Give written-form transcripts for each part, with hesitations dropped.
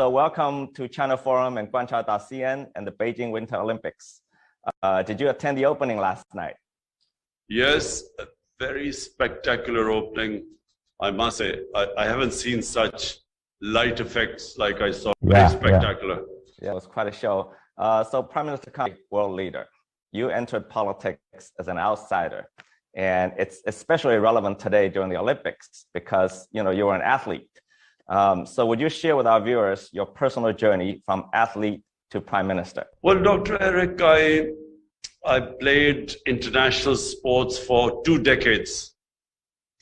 So welcome to China Forum and Guancha.cn and the Beijing Winter Olympics. Did you attend the opening last night? Yes, a very spectacular opening, I must say. I haven't seen such light effects like I saw. Very spectacular. Yeah, it was quite a show. So Prime Minister Khan, world leader, you entered politics as an outsider. And it's especially relevant today during the Olympics because you were an athlete. So would you share with our viewers your personal journey from athlete to Prime Minister? Well, Dr. Eric, I played international sports for 2 decades,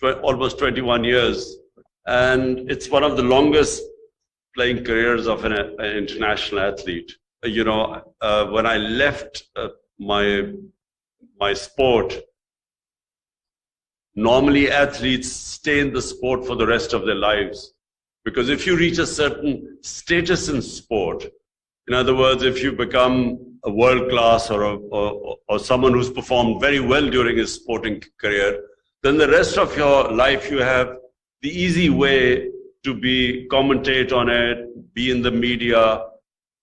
almost 21 years. And it's one of the longest playing careers of an international athlete. When I left my sport, normally athletes stay in the sport for the rest of their lives. Because if you reach a certain status in sport, in other words, if you become a world class or someone who's performed very well during his sporting career, then the rest of your life you have the easy way to commentate on it, be in the media,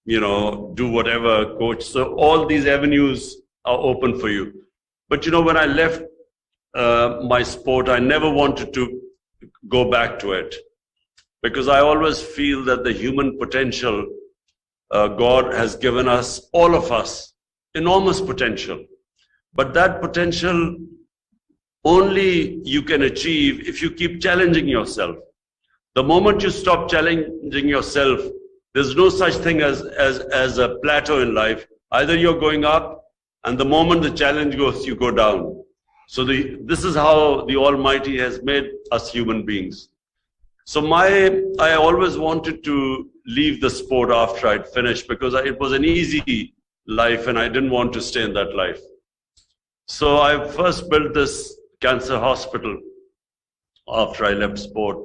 do whatever, coach. So all these avenues are open for you. But when I left my sport, I never wanted to go back to it. Because I always feel that the human potential, God has given us, all of us, enormous potential. But that potential only you can achieve if you keep challenging yourself. The moment you stop challenging yourself, there's no such thing as a plateau in life. Either you're going up, and the moment the challenge goes, you go down. So this is how the Almighty has made us human beings. So I always wanted to leave the sport after I'd finished because it was an easy life and I didn't want to stay in that life. So I first built this cancer hospital after I left sport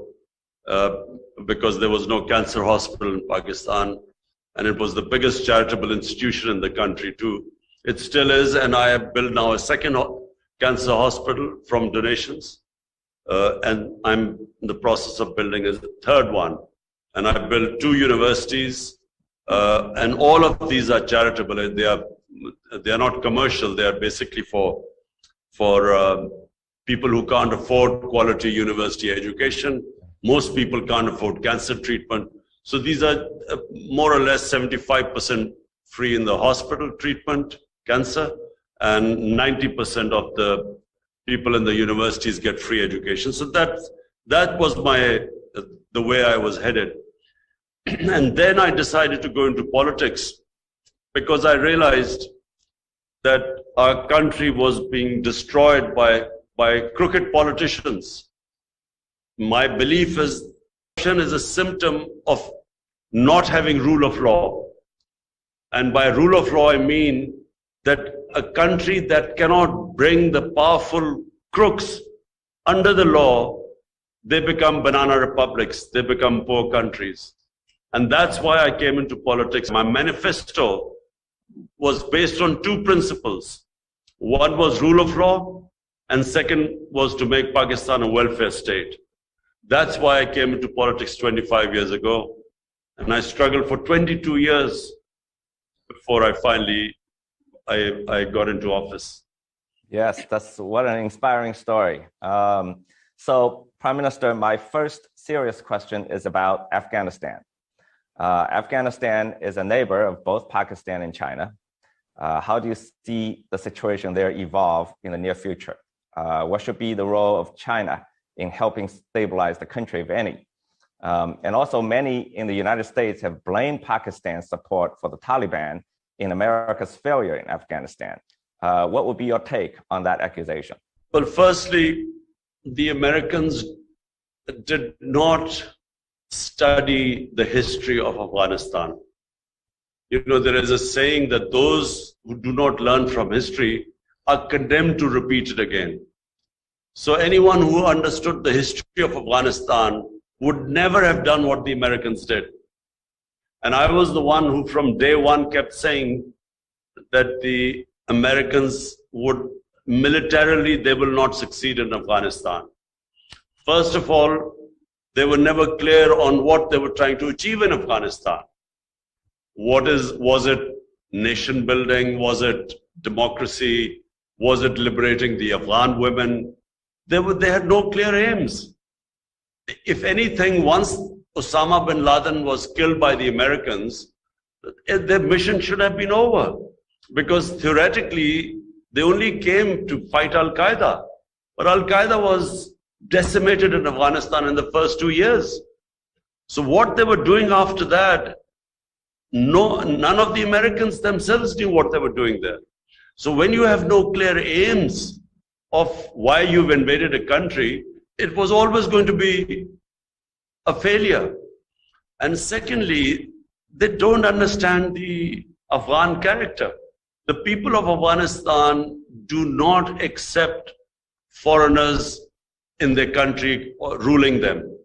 because there was no cancer hospital in Pakistan, and it was the biggest charitable institution in the country too. It still is, and I have built now a second cancer hospital from donations. And I'm in the process of building a third one. And I built 2 universities, and all of these are charitable. They are not commercial. They are basically for people who can't afford quality university education. Most people can't afford cancer treatment. So these are more or less 75% free in the hospital treatment, cancer, and 90% of the people in the universities get free education. So that was the way I was headed. And then I decided to go into politics because I realized that our country was being destroyed by crooked politicians. My belief is corruption is a symptom of not having rule of law. And by rule of law, I mean that a country that cannot bring the powerful crooks under the law, they become banana republics, they become poor countries. And that's why I came into politics. My manifesto was based on 2 principles. One was rule of law, and second was to make Pakistan a welfare state. That's why I came into politics 25 years ago. And I struggled for 22 years before I finally I got into office. Yes, that's what an inspiring story. So, Prime Minister, my first serious question is about Afghanistan. Afghanistan is a neighbor of both Pakistan and China. How do you see the situation there evolve in the near future? What should be the role of China in helping stabilize the country, if any? And also, many in the United States have blamed Pakistan's support for the Taliban in America's failure in Afghanistan. What would be your take on that accusation? Well, firstly, the Americans did not study the history of Afghanistan. There is a saying that those who do not learn from history are condemned to repeat it again. So anyone who understood the history of Afghanistan would never have done what the Americans did. And I was the one who from day one kept saying that the Americans would militarily, they will not succeed in Afghanistan. First of all, they were never clear on what they were trying to achieve in Afghanistan. Was it nation building? Was it democracy? Was it liberating the Afghan women? They had no clear aims. If anything, once Osama bin Laden was killed by the Americans, their mission should have been over, because theoretically they only came to fight Al-Qaeda. But Al-Qaeda was decimated in Afghanistan in the first 2 years. So what they were doing after that, none of the Americans themselves knew what they were doing there. So when you have no clear aims of why you've invaded a country, it was always going to be a failure. And secondly, they don't understand the Afghan character. The people of Afghanistan do not accept foreigners in their country or ruling them.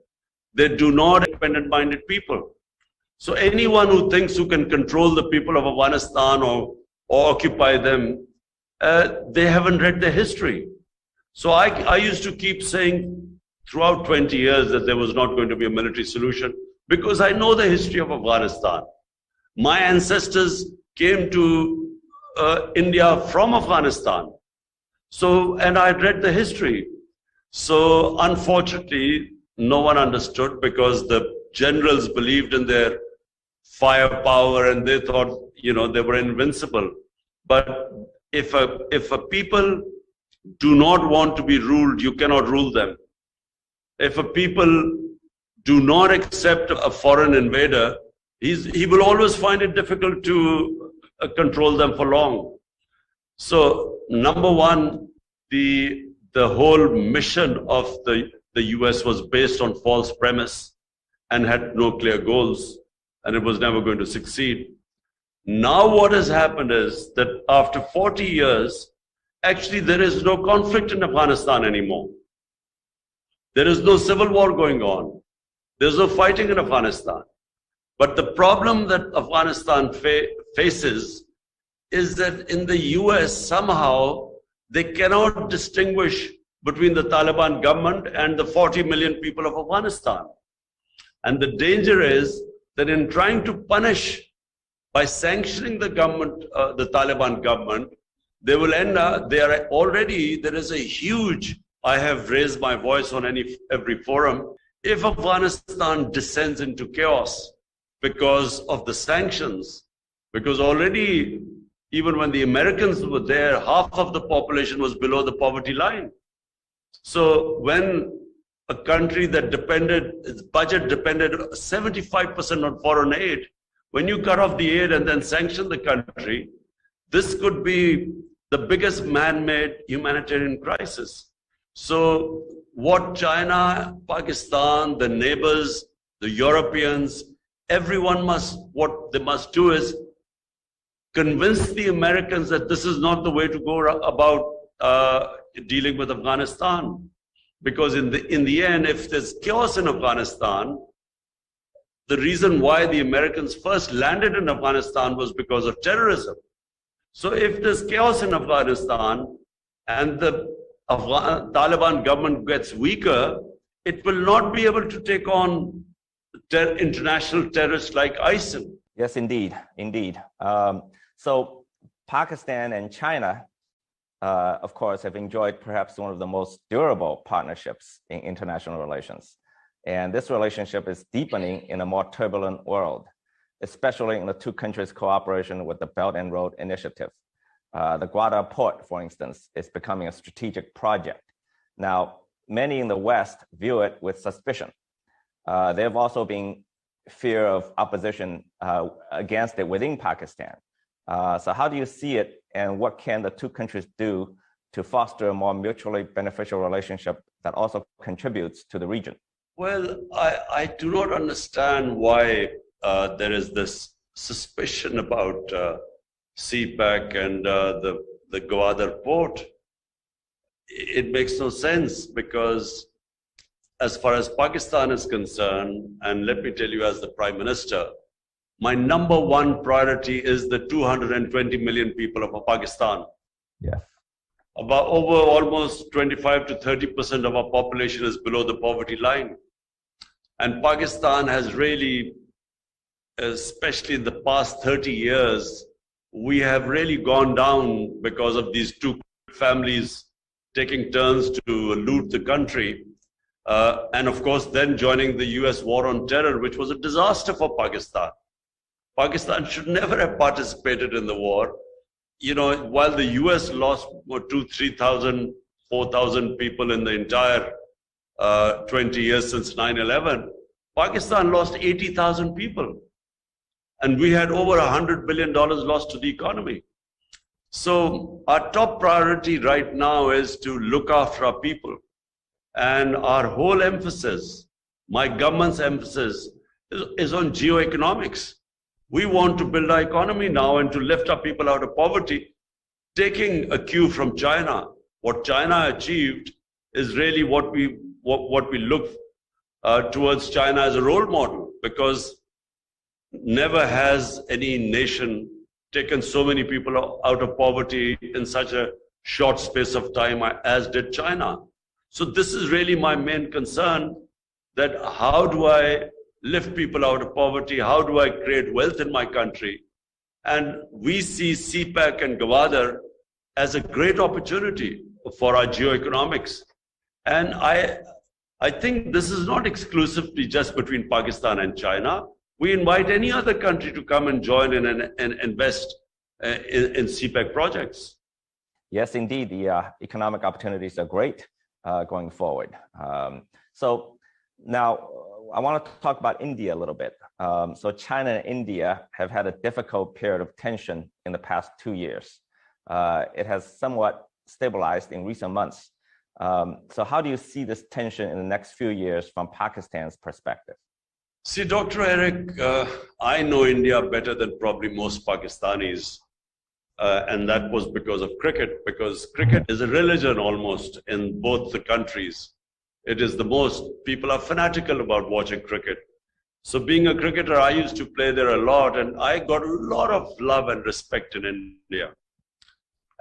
They do not independent-minded people. So anyone who thinks who can control the people of Afghanistan or occupy them, they haven't read their history. So I used to keep saying throughout 20 years that there was not going to be a military solution, because I know the history of Afghanistan. My ancestors came to India from Afghanistan. So, and I read the history. So unfortunately, no one understood, because the generals believed in their firepower and they thought, you know, they were invincible. But if a people do not want to be ruled, you cannot rule them. If a people do not accept a foreign invader, he will always find it difficult to control them for long. So number one, the whole mission of the US was based on false premise and had no clear goals, and it was never going to succeed. Now what has happened is that after 40 years, actually there is no conflict in Afghanistan anymore. There is no civil war going on. There's no fighting in Afghanistan. But the problem that Afghanistan faces is that in the US, somehow they cannot distinguish between the Taliban government and the 40 million people of Afghanistan. And the danger is that in trying to punish by sanctioning the government, the Taliban government, they will end up, there is a huge, I have raised my voice on every forum, if Afghanistan descends into chaos because of the sanctions, because already, even when the Americans were there, half of the population was below the poverty line. So when a country that its budget depended 75% on foreign aid, when you cut off the aid and then sanction the country, this could be the biggest man-made humanitarian crisis. So what China, Pakistan, the neighbors, the Europeans, what they must do is convince the Americans that this is not the way to go about dealing with Afghanistan. Because in the end, if there's chaos in Afghanistan, the reason why the Americans first landed in Afghanistan was because of terrorism. So if there's chaos in Afghanistan and the Taliban government gets weaker, it will not be able to take on international terrorists like ISIL. Yes, indeed, indeed. So Pakistan and China, of course, have enjoyed perhaps one of the most durable partnerships in international relations. And this relationship is deepening in a more turbulent world, especially in the two countries' cooperation with the Belt and Road Initiative. The Guancha port, for instance, is becoming a strategic project. Now, many in the West view it with suspicion. There have also been fear of opposition against it within Pakistan. So how do you see it, and what can the two countries do to foster a more mutually beneficial relationship that also contributes to the region? Well, I do not understand why there is this suspicion about CPEC and the Gwadar port. It makes no sense, because as far as Pakistan is concerned, and let me tell you as the Prime Minister, my number one priority is the 220 million people of Pakistan. Yeah. About over almost 25 to 30% of our population is below the poverty line. And Pakistan has really, especially in the past 30 years, we have really gone down because of these two families taking turns to loot the country. And of course, then joining the US war on terror, which was a disaster for Pakistan. Pakistan should never have participated in the war. You know, while the US lost 2,000, 3,000, 4,000 people in the entire 20 years since 9/11, Pakistan lost 80,000 people. And we had over $100 billion lost to the economy. So our top priority right now is to look after our people. And our whole emphasis, my government's emphasis, is on geoeconomics. We want to build our economy now and to lift our people out of poverty, taking a cue from China. What China achieved is really what we look towards China as a role model, because never has any nation taken so many people out of poverty in such a short space of time as did China. So this is really my main concern, that how do I lift people out of poverty? How do I create wealth in my country? And we see CPEC and Gwadar as a great opportunity for our geoeconomics. And I think this is not exclusively just between Pakistan and China. We invite any other country to come and join in and invest in CPEC projects. Yes, indeed, the economic opportunities are great going forward. So now I want to talk about India a little bit. So China and India have had a difficult period of tension in the past 2 years. It has somewhat stabilized in recent months. So how do you see this tension in the next few years from Pakistan's perspective? See, Dr. Eric, I know India better than probably most Pakistanis. And that was because of cricket, because cricket is a religion almost in both the countries. It is the most, people are fanatical about watching cricket. So being a cricketer, I used to play there a lot, and I got a lot of love and respect in India.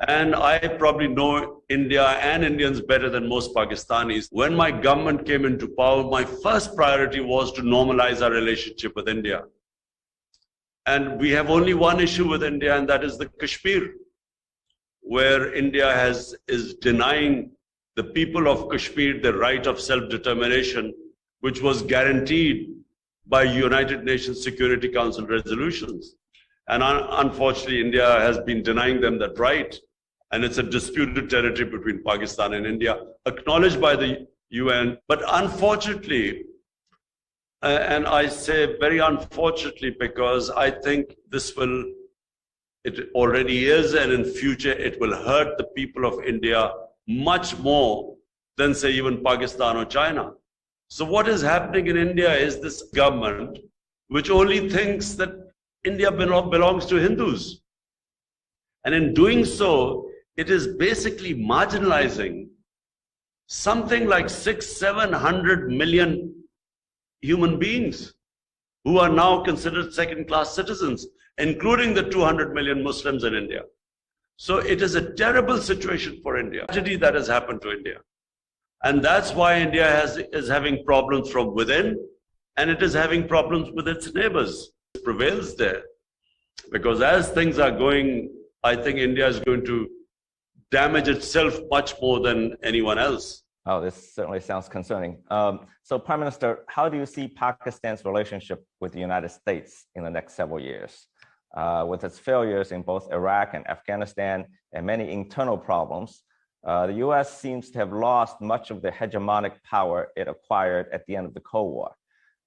And I probably know India and Indians better than most Pakistanis. When my government came into power, my first priority was to normalize our relationship with India. And we have only one issue with India, and that is the Kashmir, where India is denying the people of Kashmir the right of self-determination, which was guaranteed by United Nations Security Council resolutions. And unfortunately, India has been denying them that right. And it's a disputed territory between Pakistan and India, acknowledged by the UN. But unfortunately, and I say very unfortunately, because I think it already is, and in future it will hurt the people of India much more than, say, even Pakistan or China. So what is happening in India is this government which only thinks that India belongs to Hindus. And in doing so, it is basically marginalizing something like 600-700 million human beings who are now considered second-class citizens, including the 200 million Muslims in India. So it is a terrible situation for India, tragedy that has happened to India. And that's why India is having problems from within, and it is having problems with its neighbors. It prevails there. Because as things are going, I think India is going to damage itself much more than anyone else. Oh, this certainly sounds concerning. So, Prime Minister, how do you see Pakistan's relationship with the United States in the next several years? With its failures in both Iraq and Afghanistan and many internal problems, the US seems to have lost much of the hegemonic power it acquired at the end of the Cold War.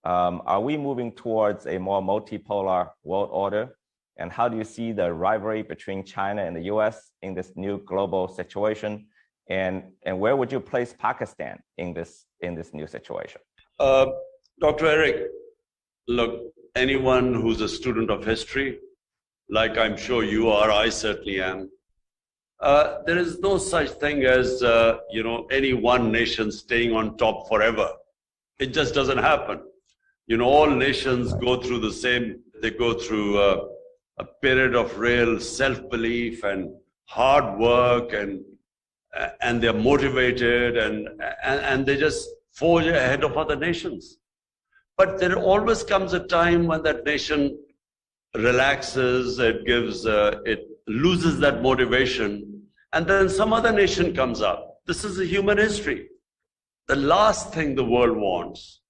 Are we moving towards a more multipolar world order? And how do you see the rivalry between China and the US in this new global situation? And where would you place Pakistan in this new situation? Dr. Eric, look, anyone who's a student of history, like I'm sure you are, I certainly am, there is no such thing as any one nation staying on top forever. It just doesn't happen. All nations go through the same. They go through a period of real self-belief and hard work, and they're motivated, and they just forge ahead of other nations. But there always comes a time when that nation relaxes, it loses that motivation, and then some other nation comes up. This is a human history. The last thing the world wants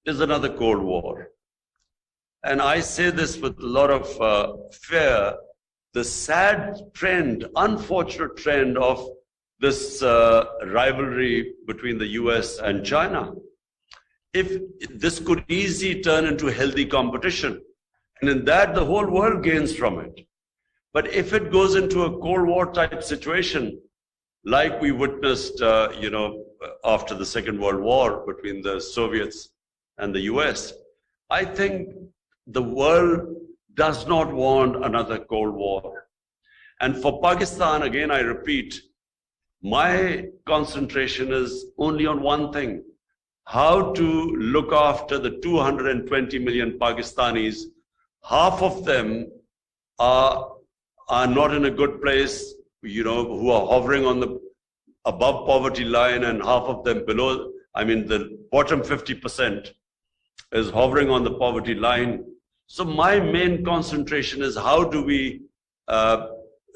is another Cold War. And I say this with a lot of fear. The sad trend, unfortunate trend of this rivalry between the US and China. If this could easily turn into healthy competition, and in that the whole world gains from it. But if it goes into a Cold War type situation, like we witnessed, after the Second World War between the Soviets and the US, I think the world does not want another Cold War. And for Pakistan, again, I repeat, my concentration is only on one thing: how to look after the 220 million Pakistanis. Half of them are not in a good place, who are hovering on the above poverty line, and half of them below. I mean, the bottom 50% is hovering on the poverty line. So my main concentration is how do we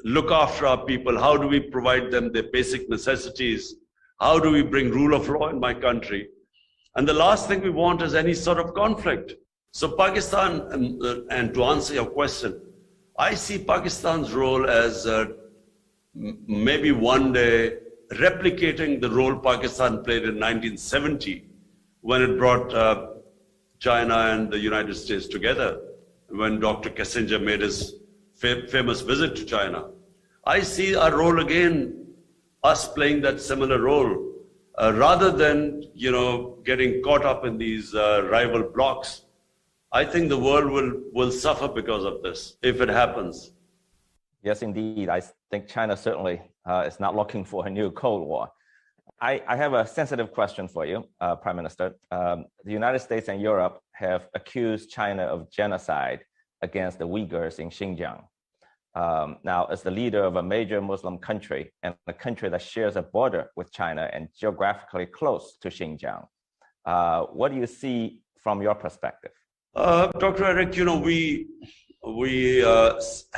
look after our people? How do we provide them their basic necessities? How do we bring rule of law in my country? And the last thing we want is any sort of conflict. So Pakistan, and to answer your question, I see Pakistan's role as maybe one day replicating the role Pakistan played in 1970 when it brought China and the United States together, when Dr. Kissinger made his famous visit to China. I see our role again, us playing that similar role, rather than getting caught up in these rival blocs. I think the world will suffer because of this, if it happens. Yes, indeed. I think China certainly is not looking for a new Cold War. I have a sensitive question for you, Prime Minister. The United States and Europe have accused China of genocide against the Uyghurs in Xinjiang. Now, as the leader of a major Muslim country and a country that shares a border with China and geographically close to Xinjiang, what do you see from your perspective? Dr. Eric, we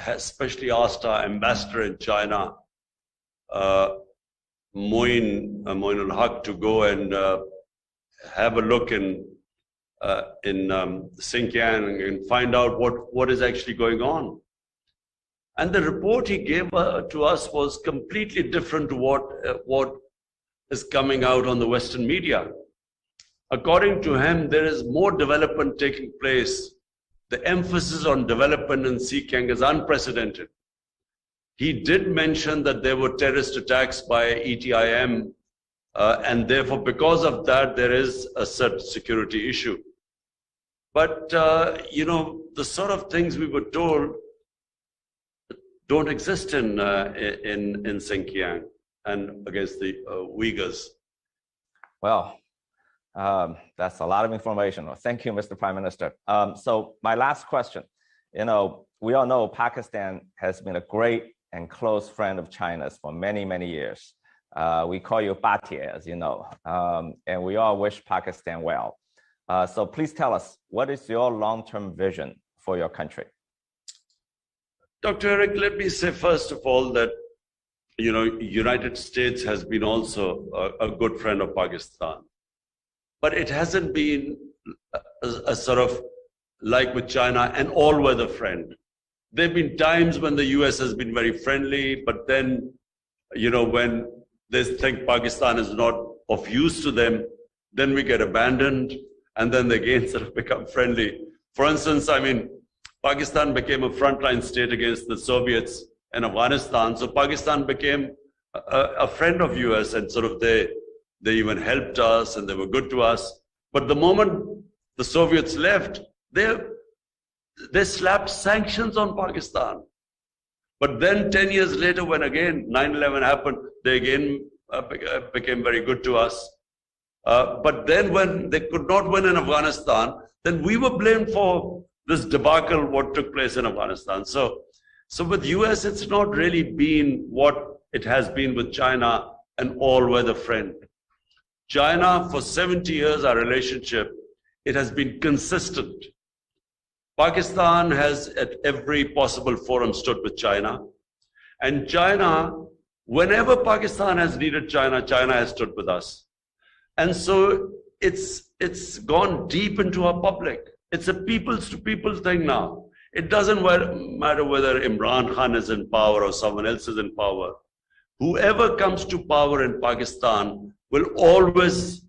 especially asked our ambassador in China, Moin al-Haq, to go and have a look in Xinjiang and find out what is actually going on. And the report he gave to us was completely different to what is coming out on the Western media. According to him, there is more development taking place. The emphasis on development in Xinjiang is unprecedented. He did mention that there were terrorist attacks by ETIM, and therefore, because of that, there is a certain security issue. But, the sort of things we were told don't exist in Xinjiang and against the Uyghurs. Well, that's a lot of information. Well, thank you, Mr. Prime Minister. So my last question, we all know Pakistan has been a great and close friend of China's for many, many years. We call you Batie, as you know, and we all wish Pakistan well. So please tell us, what is your long-term vision for your country? Dr. Eric, let me say first of all that, United States has been also a good friend of Pakistan. But it hasn't been a sort of, like with China, an all-weather friend. There have been times when the US has been very friendly, but then, when they think Pakistan is not of use to them, then we get abandoned, and then they again sort of become friendly. For instance, Pakistan became a frontline state against the Soviets in Afghanistan, so Pakistan became a friend of US, and sort of they even helped us and they were good to us. But the moment the Soviets left, they slapped sanctions on Pakistan. But then 10 years later, when again 9/11 happened, they again became very good to us. But then when they could not win in Afghanistan, then we were blamed for this debacle, what took place in Afghanistan. So with US, it's not really been what it has been with China, an all-weather friend. China, for 70 years, our relationship it has been consistent. Pakistan has at every possible forum stood with China. And China, whenever Pakistan has needed China, China has stood with us. And so it's gone deep into our public. It's a peoples to people thing now. It doesn't matter whether Imran Khan is in power or someone else is in power. Whoever comes to power in Pakistan will always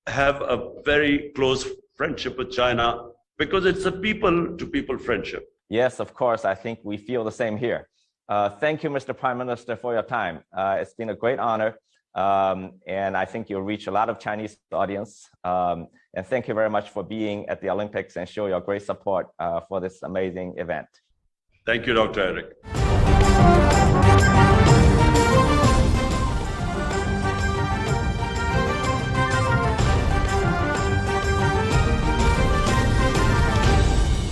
have a very close friendship with China because it's a people to people friendship. Yes, of course. I think we feel the same here. Thank you, Mr. Prime Minister, for your time. It's been a great honor. And I think you'll reach a lot of Chinese audience. And thank you very much for being at the Olympics and show your great support for this amazing event. Thank you, Dr. Eric.